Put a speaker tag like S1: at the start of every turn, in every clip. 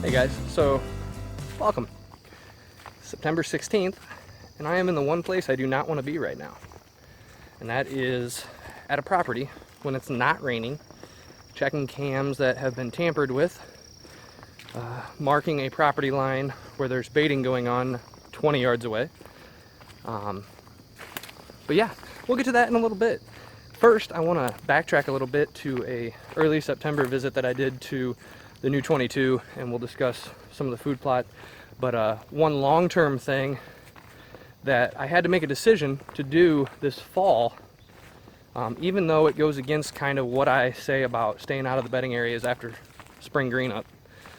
S1: Hey guys, so welcome. September 16th, and I am in the one place I do not want to be right now. And that is at a property when it's not raining, checking cams that have been tampered with, marking a property line where there's baiting going on 20 yards away. But yeah, we'll get to that in a little bit. First, I want to backtrack a little bit to a early September visit that I did to the new 22, and we'll discuss some of the food plot. But one long-term thing that I had to make a decision to do this fall, even though it goes against kind of what I say about staying out of the bedding areas after spring green up.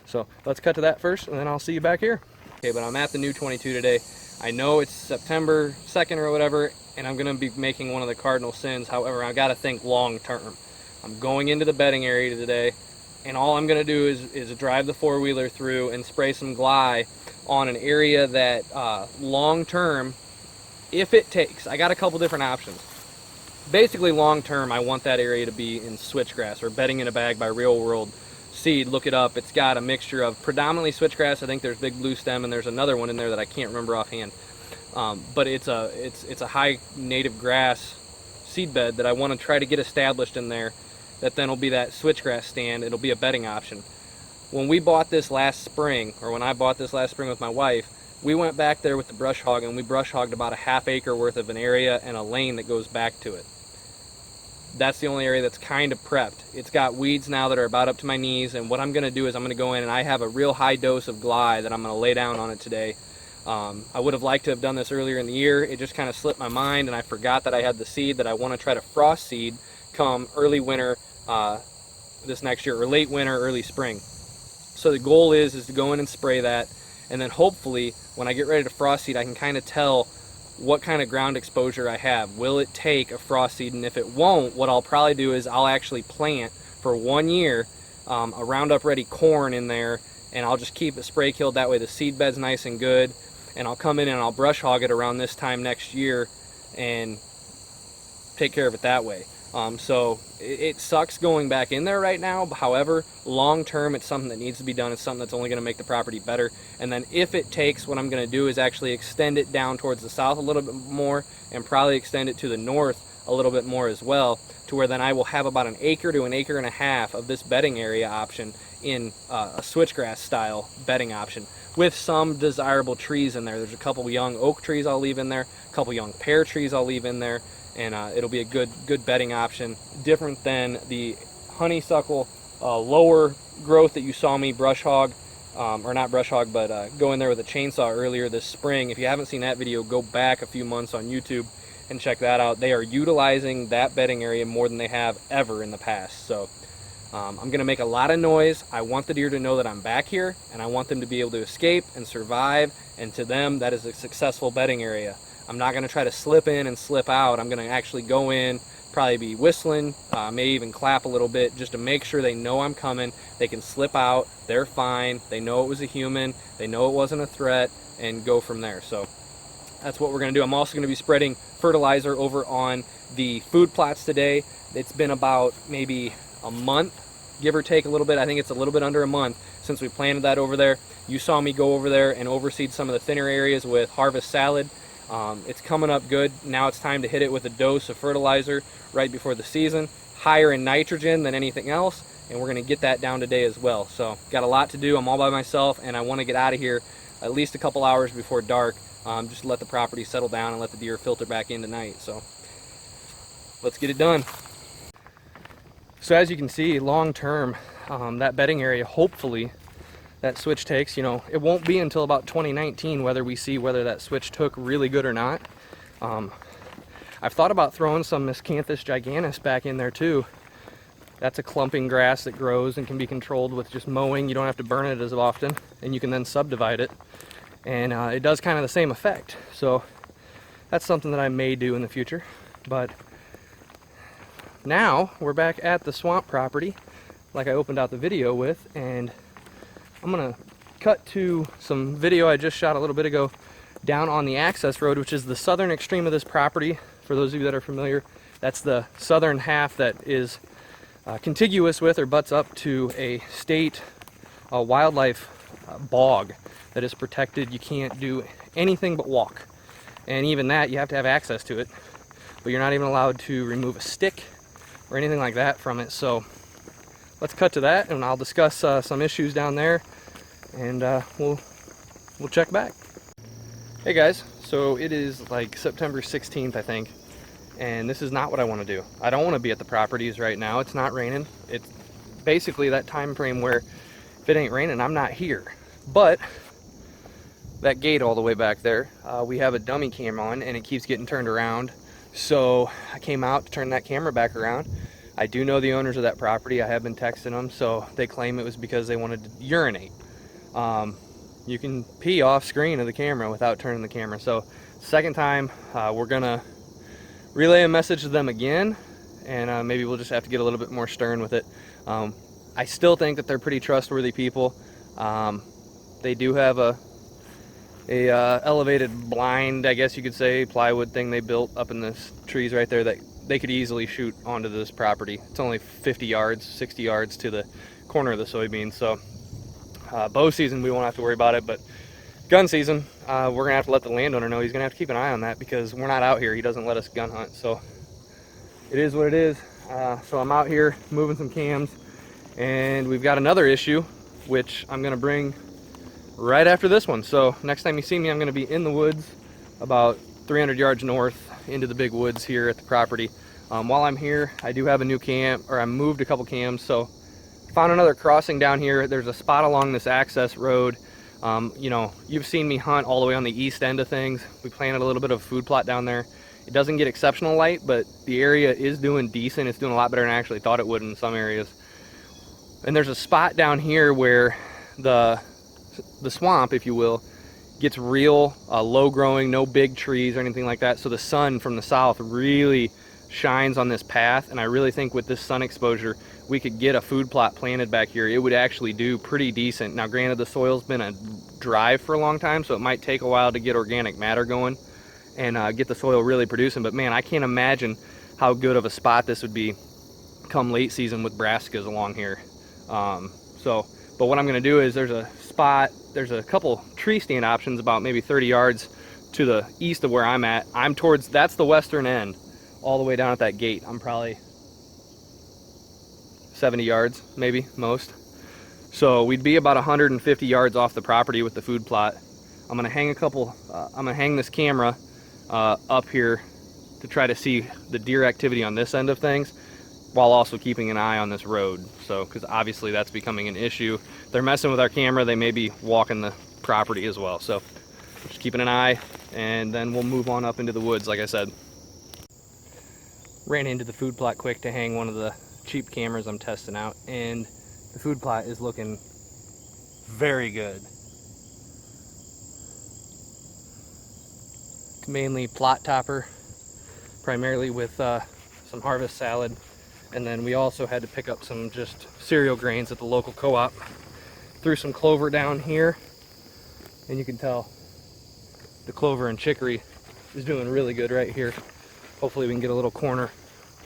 S1: So let's cut to that first, and then I'll see you back here. Okay, but I'm at the new 22 today. I know it's September 2nd or whatever, and I'm gonna be making one of the cardinal sins. However, I gotta think long term. I'm going into the bedding area today, and all I'm gonna do is drive the four-wheeler through and spray some Glide on an area that long term, if it takes, I got a couple different options. Basically long term, I want that area to be in switchgrass or bedding in a bag by Real World Seed. Look it up. It's got a mixture of predominantly switchgrass. I think there's Big Blue Stem, and there's another one in there that I can't remember offhand. But it's a high native grass seed bed that I want to try to get established in there. That then will be that switchgrass stand. It'll be a bedding option. When we bought this last spring, or when I bought this last spring with my wife, we went back there with the brush hog, and we brush hogged about a half acre worth of an area and a lane that goes back to it. That's the only area that's kind of prepped. It's got weeds now that are about up to my knees, and what I'm going to do is I'm going to go in, and I have a real high dose of Glide that I'm going to lay down on it today. I would have liked to have done this earlier in the year. It just kind of slipped my mind, and I forgot that I had the seed that I want to try to frost seed come early winter this next year, or late winter, early spring. So the goal is to go in and spray that, and then hopefully when I get ready to frost seed, I can kind of tell what kind of ground exposure I have. Will it take a frost seed? And if it won't, what I'll probably do is I'll actually plant for 1 year a Roundup Ready corn in there, and I'll just keep it spray killed. That way the seed bed's nice and good, and I'll come in and I'll brush hog it around this time next year and take care of it that way. So it sucks going back in there right now. However, long term, it's something that needs to be done. It's something that's only going to make the property better. And then if it takes, what I'm going to do is actually extend it down towards the south a little bit more, and probably extend it to the north a little bit more as well, to where then I will have about an acre to an acre and a half of this bedding area option in a switchgrass style bedding option with some desirable trees in there. There's a couple young oak trees I'll leave in there, a couple young pear trees I'll leave in there, and it'll be a good bedding option, different than the honeysuckle lower growth that you saw me brush hog, or not brush hog, but go in there with a chainsaw earlier this spring. If you haven't seen that video, go back a few months on YouTube and check that out. They are utilizing that bedding area more than they have ever in the past. So I'm going to make a lot of noise. I want the deer to know that I'm back here, and I want them to be able to escape and survive, and to them that is a successful bedding area. I'm not going to try to slip in and slip out. I'm going to actually go in, probably be whistling, maybe even clap a little bit, just to make sure they know I'm coming. They can slip out, they're fine, they know it was a human, they know it wasn't a threat, and go from there. So that's what we're going to do. I'm also going to be spreading fertilizer over on the food plots today. It's been about maybe a month, give or take a little bit. I think it's a little bit under a month since we planted that over there. You saw me go over there and overseed some of the thinner areas with Harvest Salad. It's coming up good. Now it's time to hit it with a dose of fertilizer right before the season, higher in nitrogen than anything else, and we're going to get that down today as well. So got a lot to do. I'm all by myself, and I want to get out of here at least a couple hours before dark, just to let the property settle down and let the deer filter back in tonight. So let's get it done. So as you can see, long term, that bedding area, hopefully that switch takes, it won't be until about 2019 whether we see whether that switch took really good or not. I've thought about throwing some Miscanthus giganteus back in there too. That's a clumping grass that grows and can be controlled with just mowing. You don't have to burn it as often, and you can then subdivide it, and it does kind of the same effect. So that's something that I may do in the future. But now we're back at the swamp property like I opened out the video with, and I'm gonna cut to some video I just shot a little bit ago down on the access road, which is the southern extreme of this property. For those of you that are familiar, that's the southern half that is contiguous with or butts up to a state wildlife bog that is protected. You can't do anything but walk, and even that you have to have access to it, but you're not even allowed to remove a stick or anything like that from it. So let's cut to that, and I'll discuss some issues down there, and we'll check back. Hey guys, so it is like September 16th, I think, and this is not what I want to do. I don't want to be at the properties right now. It's not raining. It's basically that time frame where if it ain't raining, I'm not here. But that gate all the way back there, we have a dummy camera on, and it keeps getting turned around. So I came out to turn that camera back around. I do know the owners of that property. I have been texting them, so they claim it was because they wanted to urinate. You can pee off screen of the camera without turning the camera. So second time, we're gonna relay a message to them again, and maybe we'll just have to get a little bit more stern with it. I still think that they're pretty trustworthy people. They do have a elevated blind, I guess you could say, plywood thing they built up in the trees right there that they could easily shoot onto this property. It's only 50 yards, 60 yards to the corner of the soybeans. So bow season, we won't have to worry about it, but gun season, we're gonna have to let the landowner know. He's gonna have to keep an eye on that because we're not out here. He doesn't let us gun hunt, so it is what it is. So I'm out here moving some cams, and we've got another issue, which I'm gonna bring right after this one. So next time you see me, I'm gonna be in the woods about 300 yards north into the big woods here at the property. While I'm here, I do have a new cam, or I moved a couple cams, so found another crossing down here. There's a spot along this access road. You know, you've seen me hunt all the way on the east end of things. We planted a little bit of food plot down there. It doesn't get exceptional light, but the area is doing decent. It's doing a lot better than I actually thought it would in some areas. And there's a spot down here where the swamp, if you will, gets real low growing, no big trees or anything like that. So the sun from the south really shines on this path, and I really think with this sun exposure, we could get a food plot planted back here. It would actually do pretty decent. Now granted, the soil's been a dry for a long time, so it might take a while to get organic matter going and get the soil really producing, but man, I can't imagine how good of a spot this would be come late season with brassicas along here. But what I'm gonna do is there's a couple tree stand options about maybe 30 yards to the east of where I'm at. That's the western end, all the way down at that gate. I'm probably 70 yards, maybe, most. So we'd be about 150 yards off the property with the food plot. I'm gonna hang I'm gonna hang this camera up here to try to see the deer activity on this end of things, while also keeping an eye on this road. So, because obviously that's becoming an issue. They're messing with our camera, they may be walking the property as well. So just keeping an eye, and then we'll move on up into the woods, like I said. Ran into the food plot quick to hang one of the cheap cameras I'm testing out, and the food plot is looking very good. It's mainly plot topper, primarily with some harvest salad, and then we also had to pick up some just cereal grains at the local co-op. Threw some clover down here, and you can tell the clover and chicory is doing really good right here. Hopefully we can get a little corner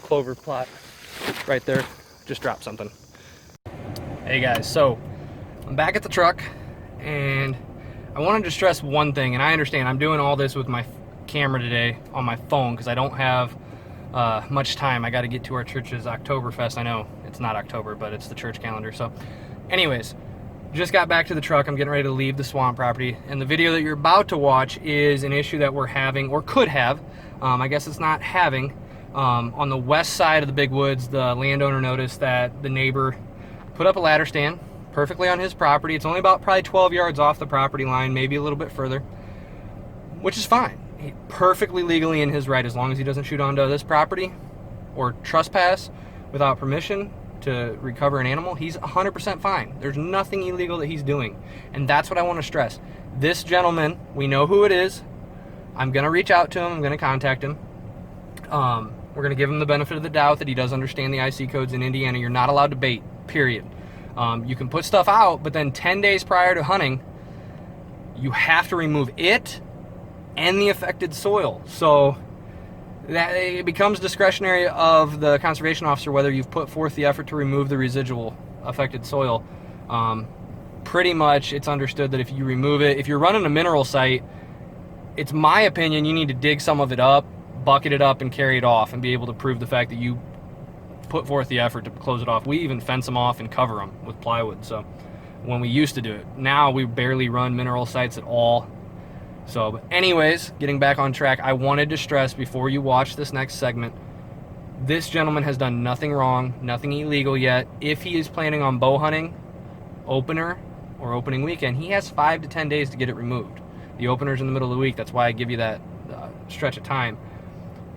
S1: clover plot right there. Just dropped something. Hey guys, so I'm back at the truck, and I wanted to stress one thing, and I understand I'm doing all this with my camera today on my phone because I don't have much time. I got to get to our church's Oktoberfest. I know it's not October, but it's the church calendar. So anyways, just got back to the truck. I'm getting ready to leave the swamp property, and the video that you're about to watch is an issue that we're having, or could have. I guess it's not having. On the west side of the big woods, the landowner noticed that the neighbor put up a ladder stand perfectly on his property. It's only about probably 12 yards off the property line, maybe a little bit further, which is fine. He's perfectly legally in his right as long as he doesn't shoot onto this property or trespass without permission to recover an animal. He's 100% fine. There's nothing illegal that he's doing, and that's what I want to stress. This gentleman, we know who it is. I'm going to reach out to him. I'm going to contact him. We're going to give him the benefit of the doubt that he does understand the IC codes in Indiana. You're not allowed to bait, period. You can put stuff out, but then 10 days prior to hunting, you have to remove it and the affected soil. So that it becomes discretionary of the conservation officer whether you've put forth the effort to remove the residual affected soil pretty much it's understood that if you remove it, if you're running a mineral site, it's my opinion you need to dig some of it up, bucket it up, and carry it off, and be able to prove the fact that you put forth the effort to close it off. We even fence them off and cover them with plywood. So when we used to do it, now we barely run mineral sites at all. So, but anyways, getting back on track, I wanted to stress before you watch this next segment, this gentleman has done nothing wrong, nothing illegal yet. If he is planning on bow hunting, opener or opening weekend, he has 5 to 10 days to get it removed. The opener's in the middle of the week. That's why I give you that stretch of time.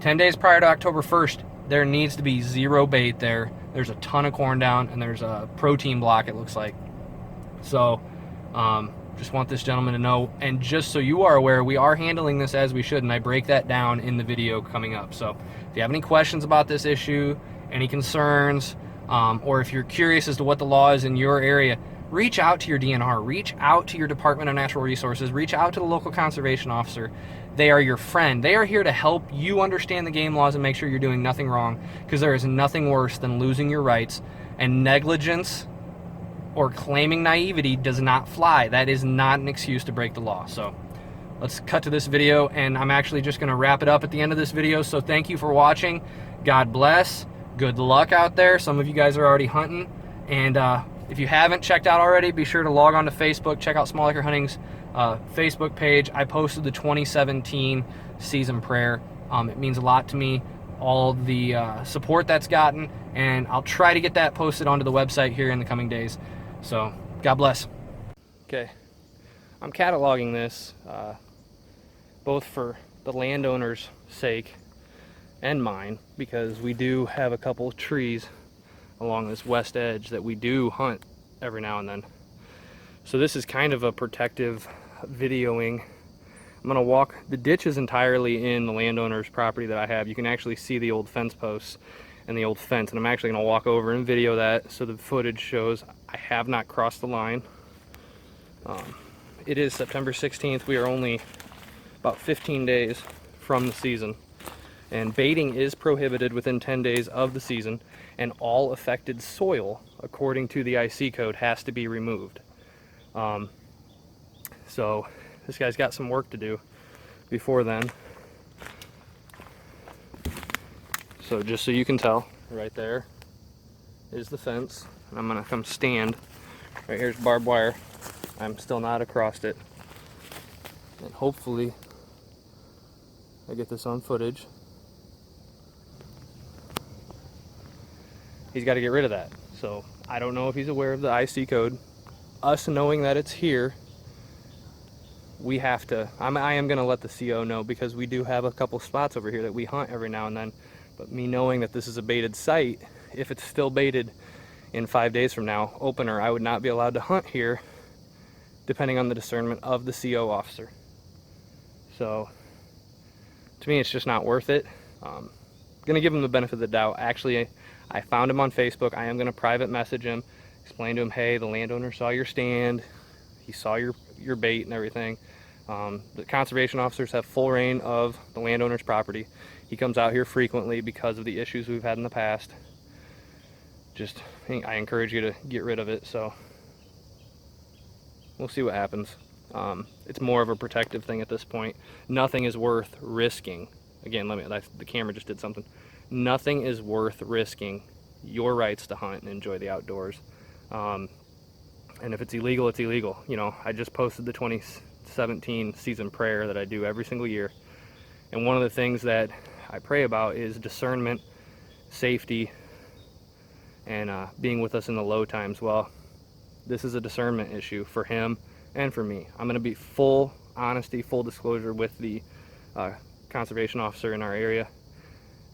S1: 10 days prior to October 1st, there needs to be 0 bait there. There's a ton of corn down, and there's a protein block, it looks like. So, just want this gentleman to know, and just so you are aware, we are handling this as we should, and I break that down in the video coming up. So if you have any questions about this issue, any concerns, or if you're curious as to what the law is in your area, reach out to your DNR, reach out to your Department of Natural Resources, reach out to the local conservation officer. They are your friend. They are here to help you understand the game laws and make sure you're doing nothing wrong, because there is nothing worse than losing your rights, and negligence or claiming naivety does not fly. That is not an excuse to break the law. So let's cut to this video, and I'm actually just going to wrap it up at the end of this video. So thank you for watching. God bless. Good luck out there. Some of you guys are already hunting, and if you haven't checked out already, be sure to log on to Facebook, check out Small Acre Hunting's Facebook page. I posted the 2017 season prayer. It means a lot to me, all the support that's gotten, and I'll try to get that posted onto the website here in the coming days. So, God bless. Okay, I'm cataloging this both for the landowner's sake and mine, because we do have a couple of trees along this west edge that we do hunt every now and then. So this is kind of a protective videoing. I'm gonna walk, the ditch is entirely in the landowner's property that I have. You can actually see the old fence posts and the old fence, and I'm actually gonna walk over and video that so the footage shows I have not crossed the line. It is September 16th. We are only about 15 days from the season, and baiting is prohibited within 10 days of the season, and all affected soil, according to the IC code, has to be removed. So this guy's got some work to do before then. So just so you can tell, right there is the fence, and I'm gonna come stand. Right here's barbed wire. I'm still not across it, and hopefully I get this on footage. He's got to get rid of that. So I don't know if he's aware of the IC code. Us knowing that it's here, we have to, I am going to let the CO know, because we do have a couple spots over here that we hunt every now and then. But me knowing that this is a baited site, if it's still baited in 5 days from now, opener, I would not be allowed to hunt here, depending on the discernment of the CO officer. So to me, it's just not worth it. Gonna give him the benefit of the doubt. Actually, I found him on Facebook. I am gonna private message him, explain to him, hey, the landowner saw your stand, he saw your bait and everything. The conservation officers have full reign of the landowner's property. He comes out here frequently because of the issues we've had in the past. Just, I encourage you to get rid of it. So we'll see what happens. It's more of a protective thing at this point. Nothing is worth risking. Again, the camera just did something. Nothing is worth risking your rights to hunt and enjoy the outdoors. And if it's illegal, it's illegal. You know, I just posted the 2017 season prayer that I do every single year. And one of the things that I pray about is discernment, safety, and being with us in the low times. Well, this is a discernment issue for him and for me. I'm going to be full honesty, full disclosure with the conservation officer in our area.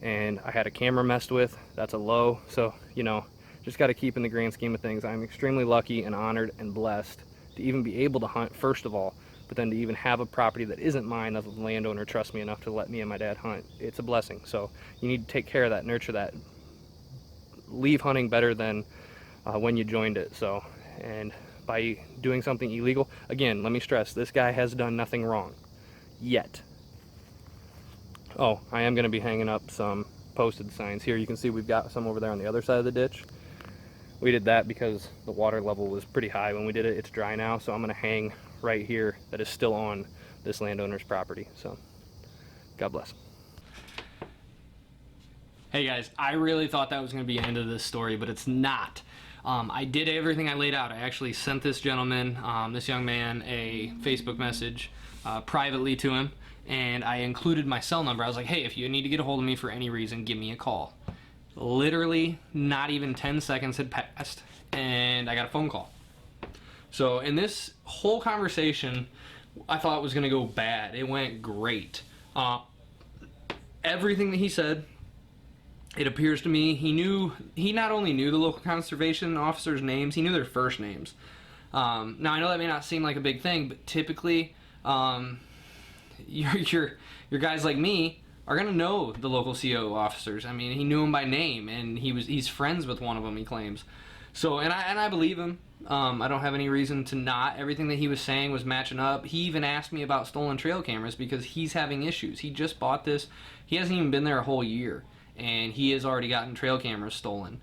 S1: And I had a camera messed with. That's a low. So, you know, just got to keep in the grand scheme of things. I'm extremely lucky and honored and blessed to even be able to hunt, first of all, but then to even have a property that isn't mine, that the landowner trusts me enough to let me and my dad hunt. It's a blessing. So you need to take care of that, nurture that, leave hunting better than when you joined it. So, and by doing something illegal, again, let me stress, this guy has done nothing wrong yet. Oh, I am going to be hanging up some posted signs here. You can see we've got some over there on the other side of the ditch. we did that because the water level was pretty high when we did it. It's dry now, so I'm gonna hang right here that is still on this landowner's property. So God bless. Hey guys, I really thought that was gonna be the end of this story, but it's not. I did everything I laid out. I actually sent this gentleman, this young man, a Facebook message privately to him, and I included my cell number. I was like, hey, if you need to get a hold of me for any reason, give me a call. Literally not even 10 seconds had passed and I got a phone call. So in this whole conversation, I thought it was gonna go bad. It went great. Everything that he said, it appears to me, he not only knew the local conservation officers' names, he knew their first names. Now I know that may not seem like a big thing, but typically your guys like me are gonna know the local CO officers. I mean, he knew them by name, and he's friends with one of them, he claims. So, and I believe him. I don't have any reason to not. Everything that he was saying was matching up. He even asked me about stolen trail cameras because he's having issues. He just bought this. He hasn't even been there a whole year, and he has already gotten trail cameras stolen.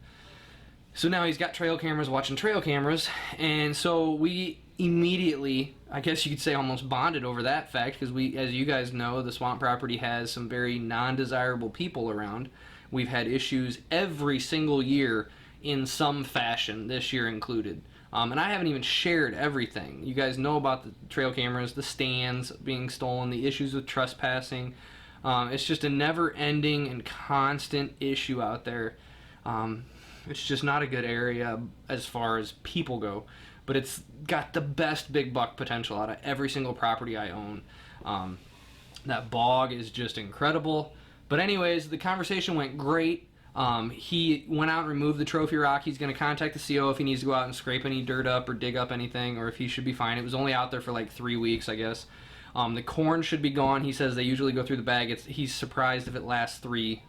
S1: So now he's got trail cameras watching trail cameras, and so we immediately, I guess you could say, almost bonded over that fact, because we, as you guys know, the swamp property has some very non-desirable people around. We've had issues every single year in some fashion, this year included. And I haven't even shared everything. You guys know about the trail cameras, the stands being stolen, the issues with trespassing. It's just a never-ending and constant issue out there. It's just not a good area as far as people go, but it's got the best big buck potential out of every single property I own. That bog is just incredible. But anyways, the conversation went great. He went out and removed the trophy rock. He's going to contact the CO if he needs to go out and scrape any dirt up or dig up anything, or if he should be fine. It was only out there for like 3 weeks, I guess. The corn should be gone. He says they usually go through the bag. He's surprised if it lasts 3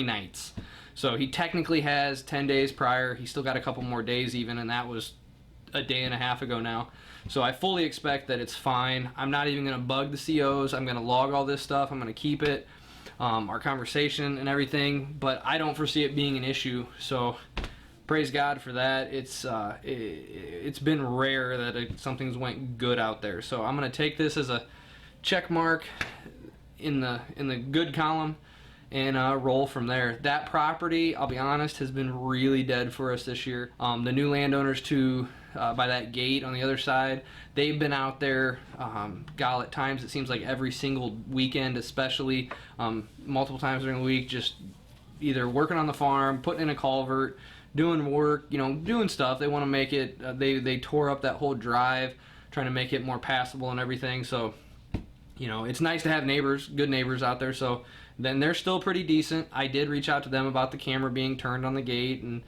S1: nights. So he technically has 10 days prior. He's still got a couple more days even, and that was a day and a half ago now. So I fully expect that it's fine. I'm not even going to bug the COs. I'm going to log all this stuff. I'm going to keep it, our conversation and everything, but I don't foresee it being an issue. So praise God for that. It's been rare that something's went good out there. So I'm going to take this as a check mark in the good column and roll from there. That property, I'll be honest, has been really dead for us this year. The new landowners by that gate on the other side, they've been out there, at times it seems like every single weekend, especially multiple times during the week, just either working on the farm, putting in a culvert, doing work, doing stuff. They want to make it, they tore up that whole drive, trying to make it more passable and everything. So, it's nice to have neighbors, good neighbors out there. So then they're still pretty decent. I did reach out to them about the camera being turned on the gate, and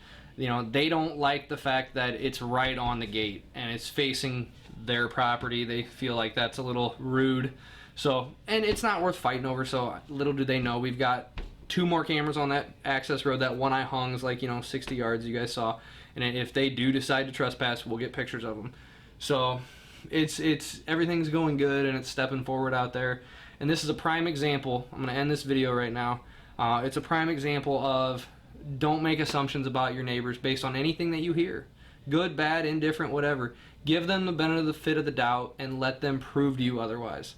S1: they don't like the fact that it's right on the gate and it's facing their property. They feel like that's a little rude. So, and it's not worth fighting over. So little do they know, we've got 2 more cameras on that access road. That one I hung is like 60 yards, you guys saw, and if they do decide to trespass, we'll get pictures of them. So it's everything's going good and it's stepping forward out there. And this is a prime example. I'm going to end this video right now. It's a prime example of, don't make assumptions about your neighbors based on anything that you hear. Good, bad, indifferent, whatever. Give them the benefit of the doubt and let them prove to you otherwise.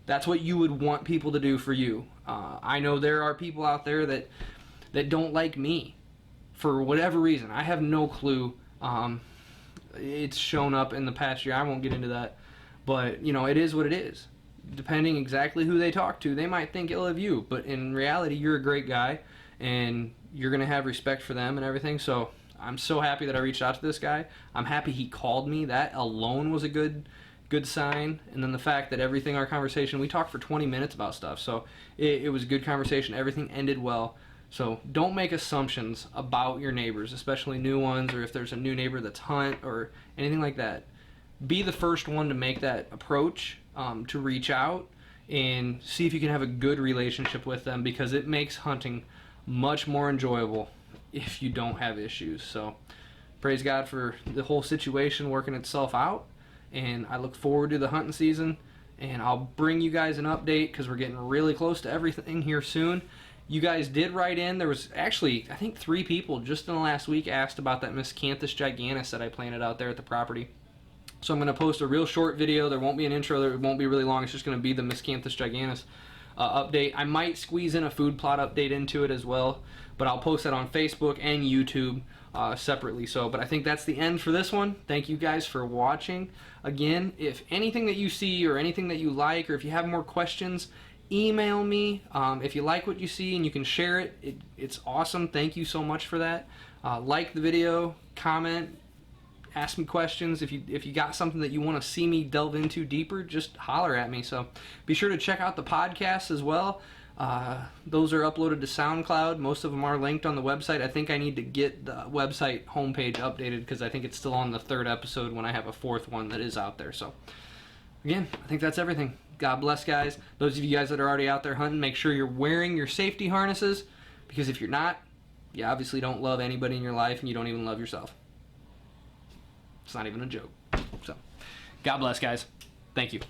S1: That's what you would want people to do for you. I know there are people out there that don't like me for whatever reason. I have no clue. It's shown up in the past year. I won't get into that. But, it is what it is. Depending exactly who they talk to, they might think ill of you. But in reality, you're a great guy, and you're going to have respect for them and everything. So I'm so happy that I reached out to this guy. I'm happy he called me. That alone was a good sign. And then the fact that our conversation, we talked for 20 minutes about stuff. So it was a good conversation. Everything ended well. So don't make assumptions about your neighbors, especially new ones, or if there's a new neighbor that's hunt or anything like that. Be the first one to make that approach, to reach out and see if you can have a good relationship with them, because it makes hunting much more enjoyable if you don't have issues. So praise God for the whole situation working itself out, and I look forward to the hunting season, and I'll bring you guys an update because we're getting really close to everything here soon. You guys did write in. There was actually, I think 3 people just in the last week asked about that Miscanthus gigantus that I planted out there at the property. So I'm going to post a real short video. There won't be an intro. It won't be really long. It's just going to be the Miscanthus gigantus update. I might squeeze in a food plot update into it as well, but I'll post that on Facebook and YouTube separately. But I think that's the end for this one. Thank you guys for watching. Again, if anything that you see or anything that you like, or if you have more questions, email me. If you like what you see and you can share it, it's awesome. Thank you so much for that. Like the video, comment, ask me questions. If you got something that you want to see me delve into deeper, just holler at me. So be sure to check out the podcasts as well. Those are uploaded to SoundCloud. Most of them are linked on the website. I think I need to get the website homepage updated because I think it's still on the 3rd episode when I have a 4th one that is out there. So again, I think that's everything. God bless, guys. Those of you guys that are already out there hunting, make sure you're wearing your safety harnesses, because if you're not, you obviously don't love anybody in your life and you don't even love yourself. It's not even a joke. So, God bless, guys. Thank you.